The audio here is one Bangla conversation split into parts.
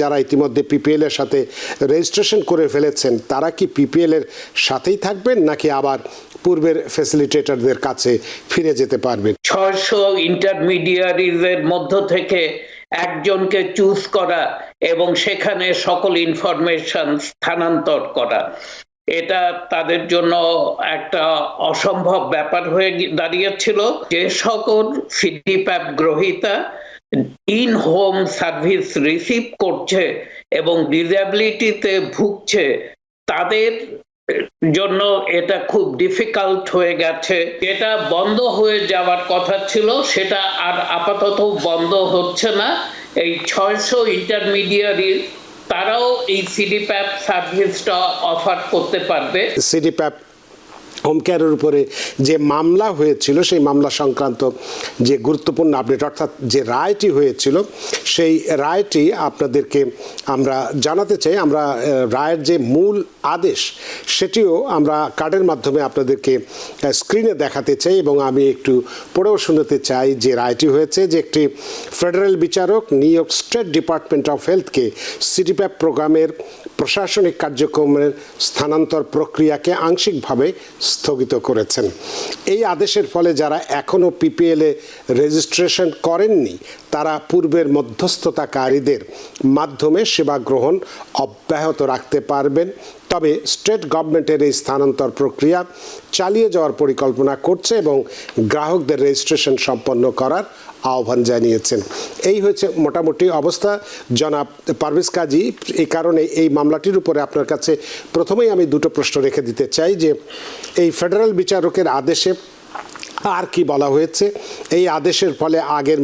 যারা ইতিমধ্যে পিপিএল এর সাথে রেজিস্ট্রেশন করে ফেলেছেন তারা কি পিপিএল এর সাথেই থাকবেন নাকি আবার পূর্বের ফ্যাসিলিটেটরদের কাছে ফিরে যেতে পারবেন? 600 ইন্টারমিডিয়ারিজের মধ্য থেকে একজনকে চুজ করা এবং সেখানে সকল ইনফরমেশন স্থানান্তর করা, এটা তাদের জন্য একটা অসম্ভব ব্যাপার হয়ে দাঁড়িয়েছিল। যে সকল সিডিপ্যাপ গ্রহীতা ইন হোম সার্ভিস রিসিভ করছে এবং ডিসএবিলিটিতে ভুগছে তাদের জন্য এটা খুব ডিফিকাল্ট হয়ে গেছে। যেটা বন্ধ হয়ে যাওয়ার কথা ছিল সেটা আর আপাতত বন্ধ হচ্ছে না। এই 600 ইন্টারমিডিয়ারি তারাও এই সিডিপ্যাপ সার্ভিসটা অফার করতে পারবে। সিডিপ্যাপ হোম কেয়ারের উপরে যে মামলা হয়েছিল সেই মামলা সংক্রান্ত যে গুরুত্বপূর্ণ আপডেট, অর্থাৎ যে রায়টি হয়েছিল সেই রায়টি আপনাদেরকে আমরা জানাতে চাই। আমরা রায়ের যে মূল আদেশ সেটিও আমরা কার্ডের মাধ্যমে আপনাদেরকে স্ক্রিনে দেখাতে চাই এবং আমি একটু পড়েও শোনাতে চাই যে রায়টি হয়েছে যে একটি ফেডারেল বিচারক New York state department of হেলথকে সিডিপ্যাপ প্রোগ্রামের প্রশাসনিক কার্যক্রমের স্থানান্তর প্রক্রিয়াকে আংশিকভাবে স্থগিত করেছেন। এই আদেশের ফলে যারা এখনও পিপিএলে রেজিস্ট্রেশন করেননি তারা পূর্বের মধ্যস্থতাকারীদের মাধ্যমে সেবা গ্রহণ অব্যাহত রাখতে পারবেন। তবে স্টেট গভর্নমেন্টের এই স্থানান্তর প্রক্রিয়া চালিয়ে যাওয়ার পরিকল্পনা করছে এবং গ্রাহকদের রেজিস্ট্রেশন সম্পন্ন করার আহ্বান জানিয়েছেন। এই হয়েছে মোটামুটি অবস্থা। জনাব পারভেজ কাজী, এই কারণে এই মামলাটির উপরে আপনার কাছে প্রথমেই আমি দুটো প্রশ্ন রেখে দিতে চাই যে এই ফেডারেল বিচারকের আদেশে আর কি বলা হয়েছে, এই আদেশের ফলে আগের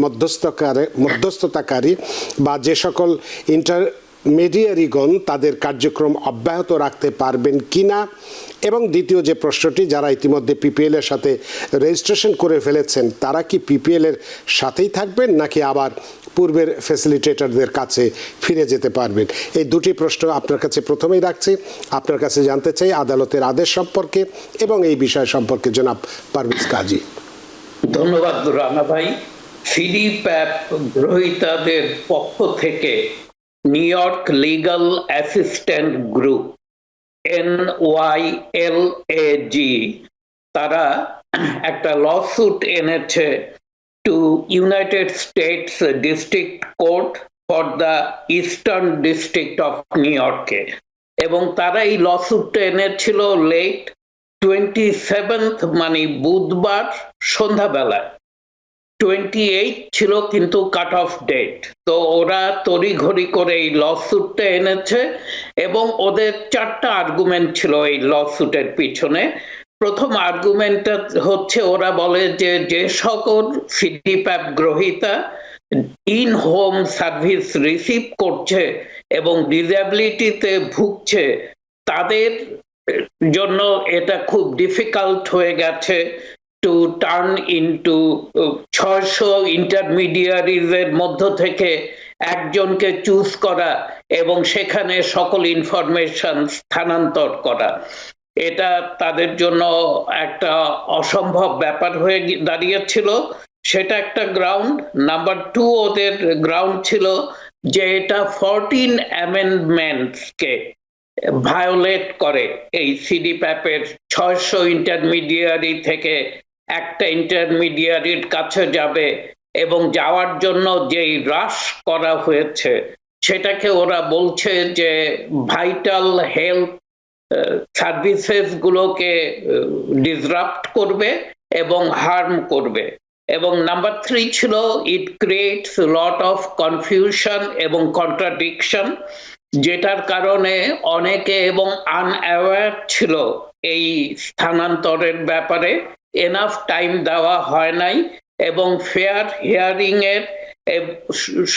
মধ্যস্থতাকারী বা যে সকল ইন্টারমিডিয়ারিগণ তাদের কার্যক্রম অব্যাহত রাখতে পারবেন কিনা, এবং দ্বিতীয় যে প্রশ্নটি যারা ইতিমধ্যে পিপিএল এর সাথে রেজিস্ট্রেশন করে ফেলেছেন তারা কি পিপিএল এর সাথেই থাকবেন নাকি আবার পূর্বের ফ্যাসিলিটেটরদের কাছে ফিরে যেতে পারবেন। এই দুটি প্রশ্ন আপনার কাছে প্রথমেই রাখছি। আপনার কাছে জানতে চাই আদালতের আদেশ সম্পর্কে এবং এই বিষয় সম্পর্কে জনাব পারভেজ কাজী। ধন্যবাদ রানা ভাই। সিডিপ্যাপ গ্রহীতাদের পক্ষ থেকে New York legal assistant group NYLAG তারা একটা লসুট এনেছে to United States District Court for the Eastern District of New ইয়র্কে, এবং তারা এই লসুটটা এনেছিল লেট 27 মানে বুধবার সন্ধ্যাবেলায়। 28 ছিল কিন্তু কাট অফ ডেট। তো ওরা তড়িঘড়ি করে এই লসুটটা এনেছে এবং ওদের 4টা আর্গুমেন্ট ছিল এই লসুটের পিছনে। প্রথম আর্গুমেন্টটা হচ্ছে ওরা বলে যে যে সকল সিডিপ্যাপ গ্রহীতা ইন হোম সার্ভিস রিসিভ করছে এবং ডিসএবিলিটিতে ভুগছে তাদের জন্য এটা খুব ডিফিকাল্ট হয়ে গেছে টু টার্ন ইনটু 600 ইন্টারমিডিয়ারিজের মধ্য থেকে একজনকে চুজ করা এবং সেখানে সকল ইনফরমেশন স্থানান্তর করা, এটা তাদের জন্য একটা অসম্ভব ব্যাপার হয়ে দাঁড়িয়েছিল। সেটা একটা গ্রাউন্ড। নাম্বার 2 ওদের গ্রাউন্ড ছিল যে এটা 14 অ্যামেন্ডমেন্টসকে ভায়োলেট করে। এই সিডিপ্যাপের 600 ইন্টারমিডিয়ারি থেকে একটা ইন্টারমিডিয়ারির কাছে যাবে এবং যাওয়ার জন্য যেই হ্রাস করা হয়েছে সেটাকে ওরা বলছে যে ভাইটাল হেলথ সার্ভিসেস গুলোকে ডিসরাপ্ট করবে এবং হার্ম করবে। এবং নাম্বার 3 ছিল it creates lot of confusion এবং কন্ট্রাডিকশন, যেটার কারণে অনেকে এবং আনঅ্যাওয়্যার ছিল এই স্থানান্তরের ব্যাপারে। এনাফ টাইম দেওয়া হয় নাই এবং ফেয়ার হিয়ারিং এর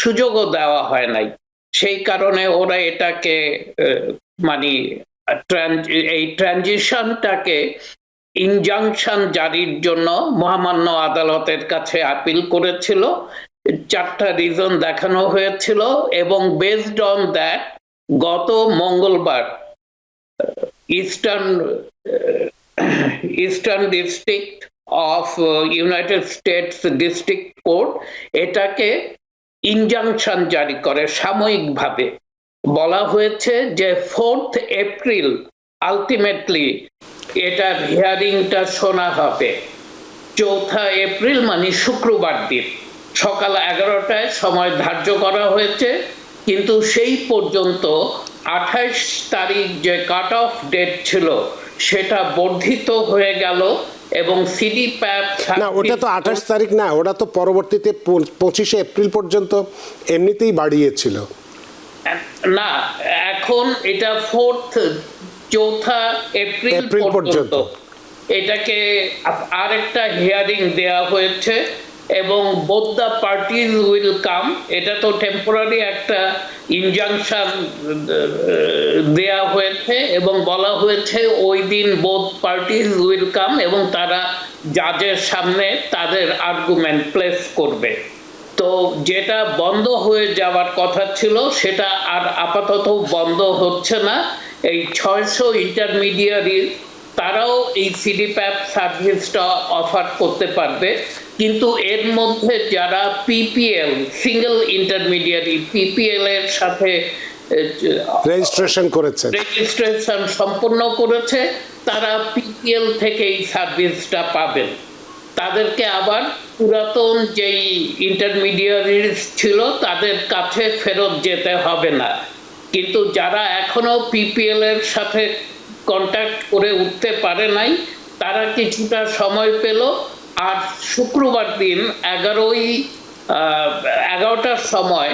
সুযোগও দেওয়া হয় নাই। সেই কারণে ওরা এটাকে মানে এই ট্রানজিশনটাকে ইনজাংশন জারির জন্য মহামান্য আদালতের কাছে আপিল করেছিল। 4টা রিজন দেখানো হয়েছিল এবং বেসড অন দ্যাট গত মঙ্গলবার eastern District of United States District court এটাকে ইনজাংশন জারি করে সাময়িকভাবে বলা হয়েছে যে 4th এপ্রিল আলটিমেটলি এটার হিয়ারিংটা শোনা হবে। 4 এপ্রিল মানে শুক্রবার দিন সকাল 11টায় সময় ধার্য করা হয়েছে, কিন্তু সেই পর্যন্ত 28 তারিখ যে কাট অফ ডেট ছিল সেটা বর্ধিত হয়ে গেল এবং সিডিপ্যাপ না, ওটা তো 28 তারিখ না, ওটা তো পরবর্তীতে 25 এপ্রিল পর্যন্ত এমনিতেই বাড়িয়েছিল। না, এখন এটা 4 এপ্রিল পর্যন্ত এটাকে আরেকটা হিয়ারিং দেয়া হয়েছে এবং both the parties will come. এটা তো টেম্পোরারি একটা ইনজাংশন দেয়া হয়েছে এবং বলা হয়েছে ওই দিন বোথ পার্টিজ উইল কাম এবং তারা জাজের সামনে তাদের আর্গুমেন্ট প্লেস করবে। তো যেটা বন্ধ হয়ে যাওয়ার কথা ছিল সেটা আর আপাতত বন্ধ হচ্ছে না। এই 600 ইন্টারমিডিয়ারি তারাও এই সিডিপ্যাপ সার্ভিসটা অফার করতে পারবে, কিন্তু এর মধ্যে যারা পিপিএল সিঙ্গেল ইন্টারমিডিয়ারি পিপিএল এর সাথে রেজিস্ট্রেশন সম্পন্ন করেছে তারা পিপিএল থেকে এই সার্ভিসটা পাবেন। তাদেরকে আবার পুরাতন যেই ইন্টারমিডিয়ারিজ ছিল তাদের কাছে ফেরত যেতে হবে না। কিন্তু যারা এখনো পিপিএল এর সাথে কন্ট্যাক্ট করে উঠতে পারে নাই তারা কিছুটা সময় পেল। আর শুক্রবার দিন 11টার সময়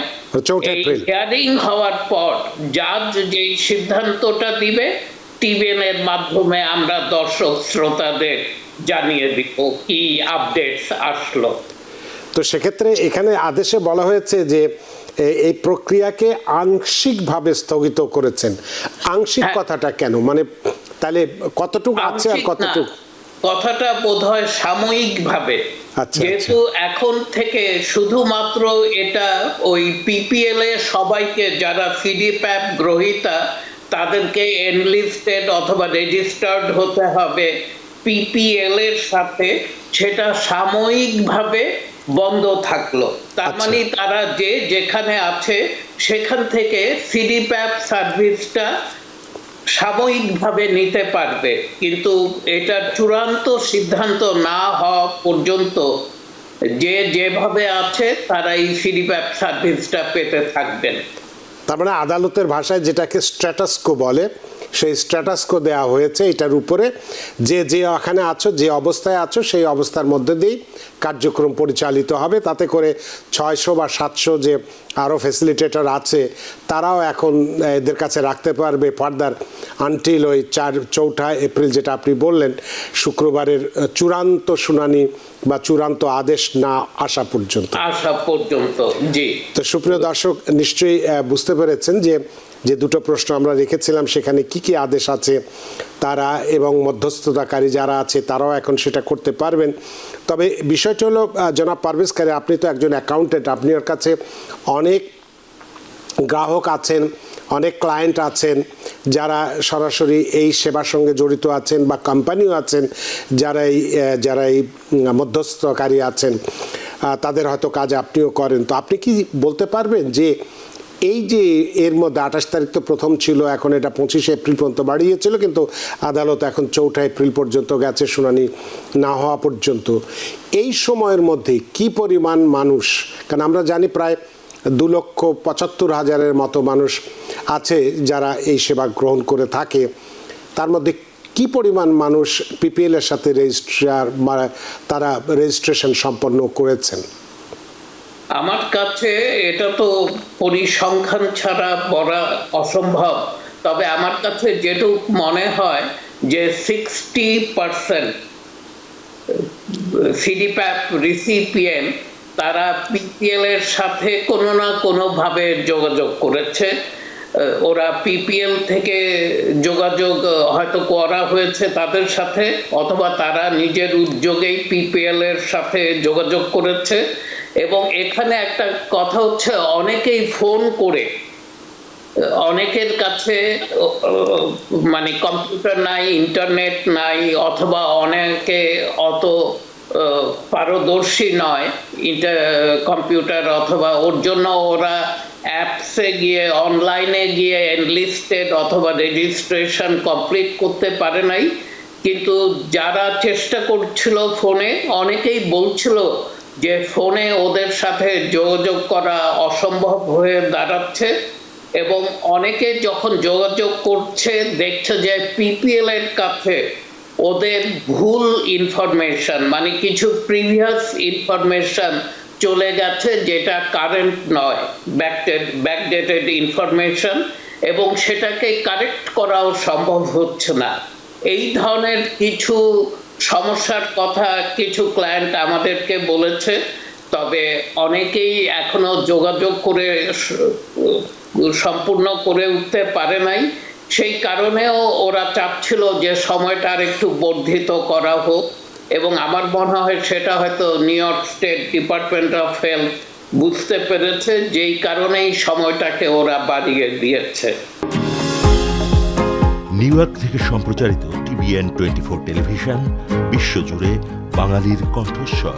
হিয়ারিং হওয়ার পর জাজ যেই সিদ্ধান্তটা দিবে টিভিএন এর মাধ্যমে আমরা দর্শক শ্রোতাদের জানিয়ে দিব কি আপডেটস আসলো। তো সেক্ষেত্রে এখানে আদেশে বলা হয়েছে যে এই প্রক্রিয়াকে আংশিকভাবে স্থগিত করেছেন। আংশিক কথাটা কেন, মানে তাহলে কতটুকু আছে আর কতটুকু? কথাটা বোধহয় সাময়িকভাবে, যেহেতু এখন থেকে শুধুমাত্র এটা ওই পিপিএল এ সবাইকে যারা সিডিপ্যাপ গ্রহীতা তাদেরকে এনলিস্টেড অথবা রেজিস্টার্ড হতে হবে পিপিএল এর সাথে, সেটা সাময়িকভাবে বন্ধ থাকলো। তার মানে তারা যে যেখানে আছে সেখান থেকে সিডিপ্যাপ সার্ভিসটা সাময়িকভাবে নিতে পারবে, কিন্তু এটা চূড়ান্ত সিদ্ধান্ত না হওয়া পর্যন্ত যে যেভাবে আছে তারা এই সিডিপ্যাপ সার্ভিসটা পেতে থাকবেন। তার মানে আদালতের ভাষায় যেটাকে স্ট্যাটাস কো বলে, সেই স্ট্যাটাস কো দেওয়া হয়েছে। এটার উপরে যে যে ওখানে আছো, যে অবস্থায় আছো সেই অবস্থার মধ্যে দিয়েই কার্যক্রম পরিচালিত হবে। তাতে করে 600 বা 700 যে আরও ফ্যাসিলিটেটর আছে তারাও এখন এদের কাছে রাখতে পারবে ফার্দার আনটিল ওই 4 এপ্রিল যেটা আপনি বললেন শুক্রবারের চূড়ান্ত শুনানি বা চূড়ান্ত আদেশ না আসা পর্যন্ত। জি। তো সুপ্রিয় দর্শক নিশ্চয়ই বুঝতে পেরেছেন যে যে দুটো প্রশ্ন আমরা রেখেছিলাম সেখানে কি কি আদেশ আছে তারা এবং মধ্যস্থতাকারী যারা আছে তারাও এখন সেটা করতে পারবেন। তবে বিষয়টা হলো জনাব পারভেজ কারি, আপনি তো একজন অ্যাকাউন্টেন্ট, আপনার কাছে অনেক গ্রাহক আছেন, অনেক ক্লায়েন্ট আছেন যারা সরাসরি এই সেবার সঙ্গে জড়িত আছেন বা কোম্পানিও আছেন যারা এই মধ্যস্থকারী আছেন, তাদের হয়তো কাজ আপনিও করেন। তো আপনি কি বলতে পারবেন যে এই যে এর মধ্যে 28 তারিখ তো প্রথম ছিল, এখন এটা 25 এপ্রিল পর্যন্ত বাড়িয়েছিল, কিন্তু আদালত এখন 4 এপ্রিল পর্যন্ত গেছে শুনানি না হওয়া পর্যন্ত, এই সময়ের মধ্যে কি পরিমাণ মানুষ, কারণ আমরা জানি প্রায় 2,75,000-এর মতো মানুষ আছে যারা এই সেবা গ্রহণ করে থাকে, তার মধ্যে কি পরিমাণ মানুষ পিপিএল এর সাথে তারা রেজিস্ট্রেশন সম্পন্ন করেছেন? আমার কাছে এটা তো পরিসংখ্যান ছাড়া বলা অসম্ভব, তবে আমার কাছে যেটুকু মনে হয় যে 60% সিডিপ্যাপ রিসিপিয়েন্ট তারা পিপিএল এর সাথে কোনো না কোনোভাবে যোগাযোগ করেছে। ওরা পিপিএল থেকে যোগাযোগ হয়তো করা হয়েছে তাদের সাথে, অথবা তারা নিজের উদ্যোগেই পিপিএল এর সাথে যোগাযোগ করেছে। এবং এখানে একটা কথা হচ্ছে অনেকেই ফোন করে, অনেকের কাছে মানে কম্পিউটার নাই, ইন্টারনেট নাই, অথবা অনেকে অত পারদর্শী নয় কম্পিউটার, অথবা ওর জন্য ওরা অ্যাপসে গিয়ে অনলাইনে গিয়ে এনলিস্টেড অথবা রেজিস্ট্রেশন কমপ্লিট করতে পারে নাই, কিন্তু যারা চেষ্টা করছিল ফোনে, অনেকেই বলছিল যে ফোনে ওদের সাথে যোগাযোগ করা অসম্ভব হয়ে দাঁড়াচ্ছে, এবং অনেকে যখন যোগাযোগ করছে দেখছে যে পিপিএল এর কাছে ওদের ভুল ইনফরমেশন, মানে কিছু প্রিভিয়াস ইনফরমেশন চলে গেছে যেটা কারেন্ট নয়, ব্যাকডেটেড ইনফরমেশন, এবং সেটাকে কারেক্ট করাও সম্ভব হচ্ছে না। এই ধরনের কিছু সমস্যার কথা কিছু ক্লায়েন্ট আমাদেরকে বলেছে, তবে অনেকেই এখনো যোগাযোগ করে সম্পূর্ণ করে উঠতে পারে নাই। সেই কারণেও ওরা চাচ্ছিল যে সময়টা আর একটু বর্ধিত করা হোক, এবং আমার মনে হয় সেটা হয়তো new York state department of health বুঝতে পেরেছে, যেই কারণেই সময়টাকে ওরা বাড়িয়ে দিয়েছে। নিউ ইয়র্ক থেকে সম্প্রচারিত TVN 24 টেলিভিশন বিশ্বজুড়ে বাঙালির কণ্ঠস্বর।